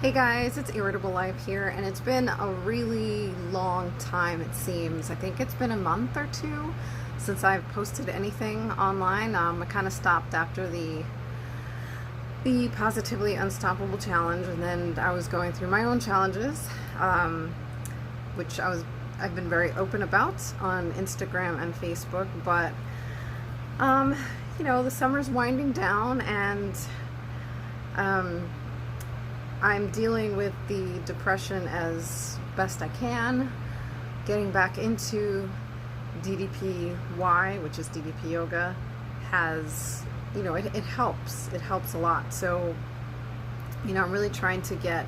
Hey guys, it's Irritable Life here, and it's been a really long time, it seems. I think it's been a month or two since I've posted anything online. I kind of stopped after the Positively Unstoppable Challenge, and then I was going through my own challenges, which I've been very open about on Instagram and Facebook, but the summer's winding down, and I'm dealing with the depression as best I can, getting back into DDPY, which is DDP yoga, has, it helps. It helps a lot. So, I'm really trying to get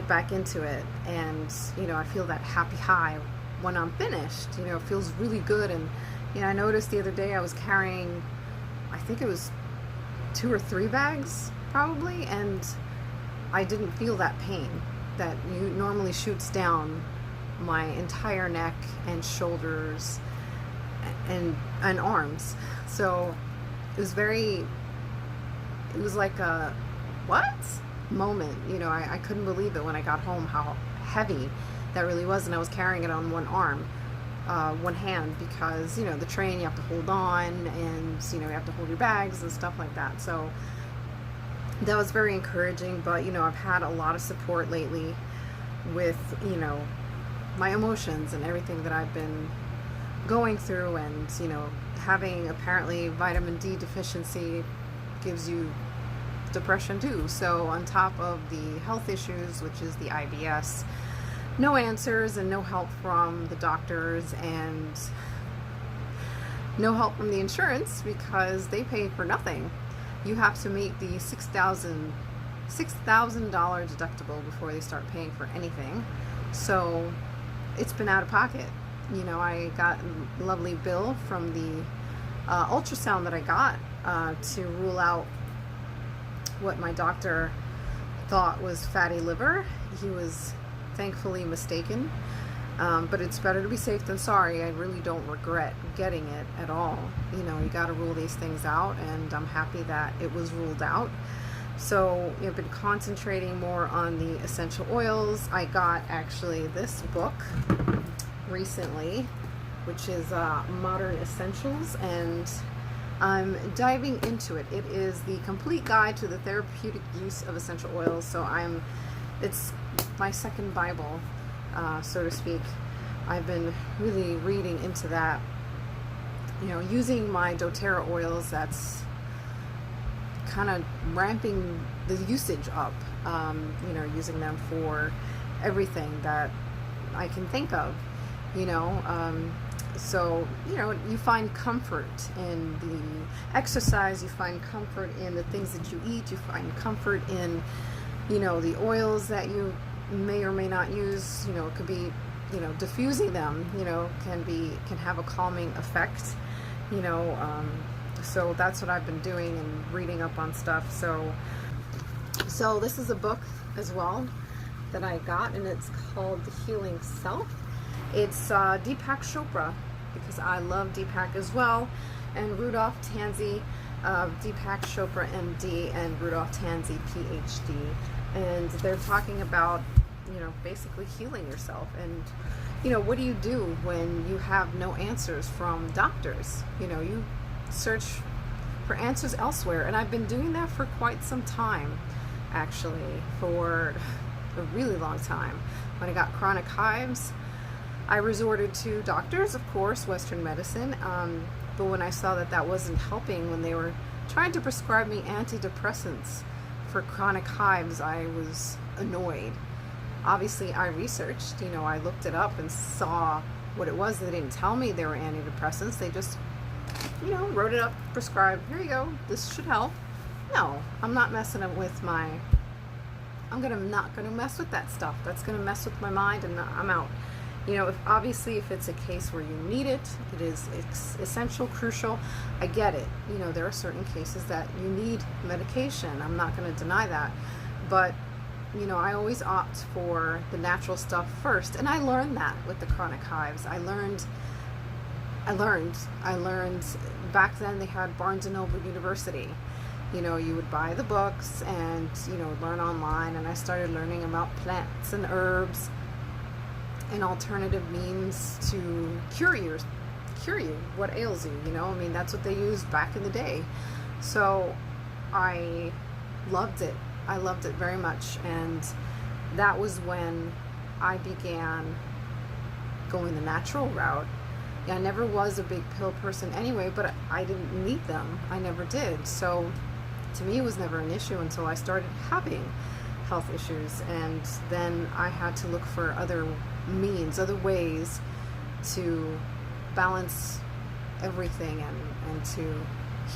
back into it, and, I feel that happy high when I'm finished. It feels really good. And, I noticed the other day I was carrying, I think it was 2 or 3 bags probably, and I didn't feel that pain that normally shoots down my entire neck and shoulders and arms. So it was like a what moment. I couldn't believe it when I got home how heavy that really was, and I was carrying it on one arm, one hand, because the train, you have to hold on, and you have to hold your bags and stuff like that. So that was very encouraging. But I've had a lot of support lately with my emotions and everything that I've been going through, and having apparently vitamin D deficiency gives you depression too. So on top of the health issues, which is the IBS, no answers and no help from the doctors, and no help from the insurance because they pay for nothing. You have to meet the $6,000 deductible before they start paying for anything. So it's been out of pocket. I got a lovely bill from the ultrasound that I got to rule out what my doctor thought was fatty liver. He was thankfully mistaken. But it's better to be safe than sorry. I really don't regret getting it at all. You got to rule these things out, and I'm happy that it was ruled out. So I've been concentrating more on the essential oils. I got actually this book recently, which is Modern Essentials, and I'm diving into it. It is the complete guide to the therapeutic use of essential oils. So it's my second Bible, so to speak. I've been really reading into that, using my doTERRA oils. That's kind of ramping the usage up, using them for everything that I can think of, so you find comfort in the exercise, you find comfort in the things that you eat, you find comfort in the oils that you may or may not use. It could be diffusing them can have a calming effect. So that's what I've been doing and reading up on stuff. So this is a book as well that I got, and it's called The Healing Self. It's Deepak Chopra, because I love Deepak as well, and Rudolph Tanzi, Deepak Chopra MD and Rudolph Tanzi PhD, and they're talking about basically healing yourself. And what do you do when you have no answers from doctors? You search for answers elsewhere, and I've been doing that for quite some time, actually, for a really long time. When I got chronic hives, I resorted to doctors, of course, Western medicine, but when I saw that wasn't helping, when they were trying to prescribe me antidepressants for chronic hives, I was annoyed. Obviously, I researched, I looked it up and saw what it was. They didn't tell me they were antidepressants. They just, wrote it up, prescribed, here you go, this should help. No, I'm not messing up with I'm not going to mess with that stuff. That's going to mess with my mind, and I'm out. If it's a case where you need it, it's essential, crucial, I get it. There are certain cases that you need medication. I'm not going to deny that. But I always opt for the natural stuff first. And I learned that with the chronic hives. I learned back then they had Barnes & Noble University, You know, you would buy the books and, you know, learn online, and I started learning about plants and herbs and alternative means to cure you, what ails you, you know. I mean, that's what they used back in the day. So I loved it. I loved it very much, and that was when I began going the natural route. I never was a big pill person anyway, but I didn't need them. I never did. So to me, it was never an issue until I started having health issues, and then I had to look for other means, other ways to balance everything and to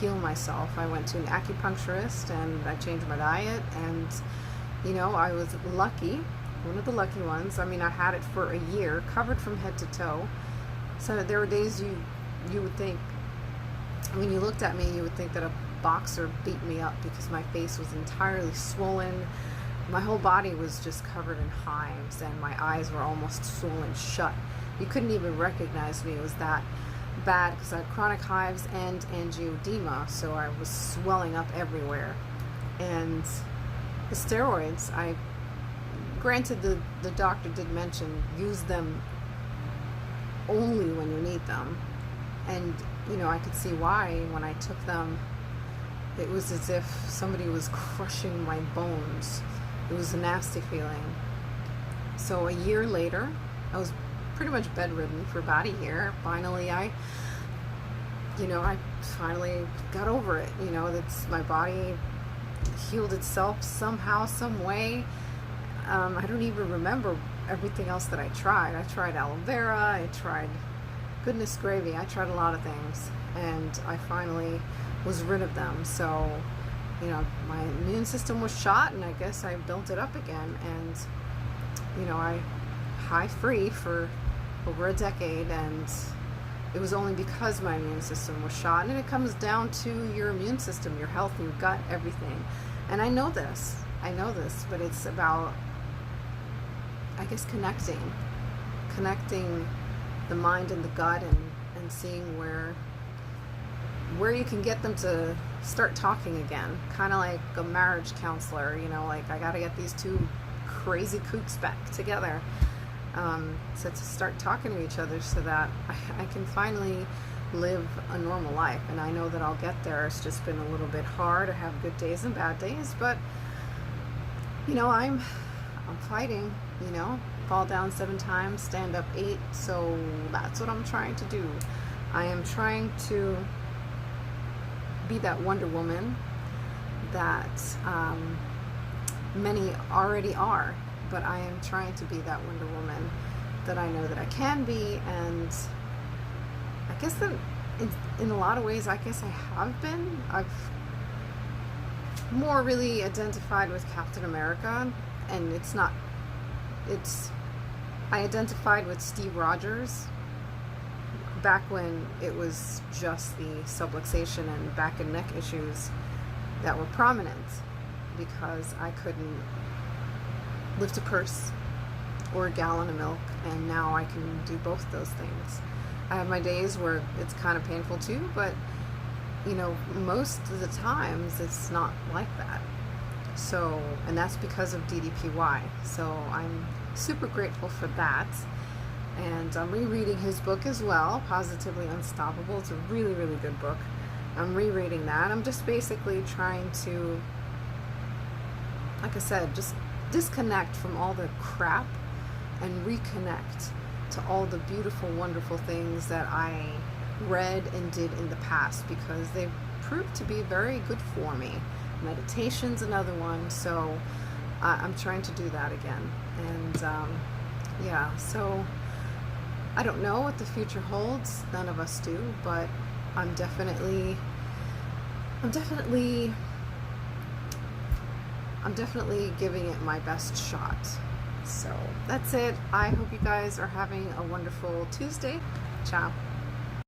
heal myself. I went to an acupuncturist and I changed my diet, and you know, I was lucky, one of the lucky ones. I mean, I had it for a year, covered from head to toe. So there were days you would think, when you looked at me, you would think that a boxer beat me up because my face was entirely swollen. My whole body was just covered in hives, and my eyes were almost swollen shut. You couldn't even recognize me. It was that bad because I had chronic hives and angioedema, so I was swelling up everywhere. And the steroids, granted the doctor did mention use them only when you need them, and you know, I could see why. When I took them, it was as if somebody was crushing my bones. It was a nasty feeling. So a year later, I was pretty much bedridden for about a year. Finally, I finally got over it. You know, that's, my body healed itself somehow, some way. I don't even remember everything else that I tried. I tried aloe vera, I tried goodness gravy, I tried a lot of things, and I finally was rid of them. So, you know, my immune system was shot, and I guess I built it up again. And, you know, I high free for over a decade, and it was only because my immune system was shot. And it comes down to your immune system, your health, your gut, everything. And I know this, but it's about, I guess, connecting the mind and the gut, and seeing where you can get them to start talking again. Kind of like a marriage counselor, you know, like I got to get these two crazy kooks back together, to start talking to each other so that I can finally live a normal life. And I know that I'll get there. It's just been a little bit hard. I have good days and bad days, but you know, I'm fighting, you know, fall down 7 times, stand up 8. So that's what I'm trying to do. I am trying to be that Wonder Woman that many already are, but I am trying to be that Wonder Woman that I know that I can be. And I guess that in a lot of ways, I guess I have been. I've more really identified with Captain America, and I identified with Steve Rogers back when it was just the subluxation and back and neck issues that were prominent, because I couldn't lift a purse or a gallon of milk, and now I can do both those things. I have my days where it's kind of painful too, but you know, most of the times it's not like that. So, and that's because of DDPY. So I'm super grateful for that. And I'm rereading his book as well, Positively Unstoppable. It's a really, really good book. I'm rereading that. I'm just basically trying to, like I said, just disconnect from all the crap and reconnect to all the beautiful, wonderful things that I read and did in the past, because they proved to be very good for me. Meditation's another one, so I'm trying to do that again. And yeah, so I don't know what the future holds. None of us do, but I'm definitely giving it my best shot. So that's it. I hope you guys are having a wonderful Tuesday. Ciao.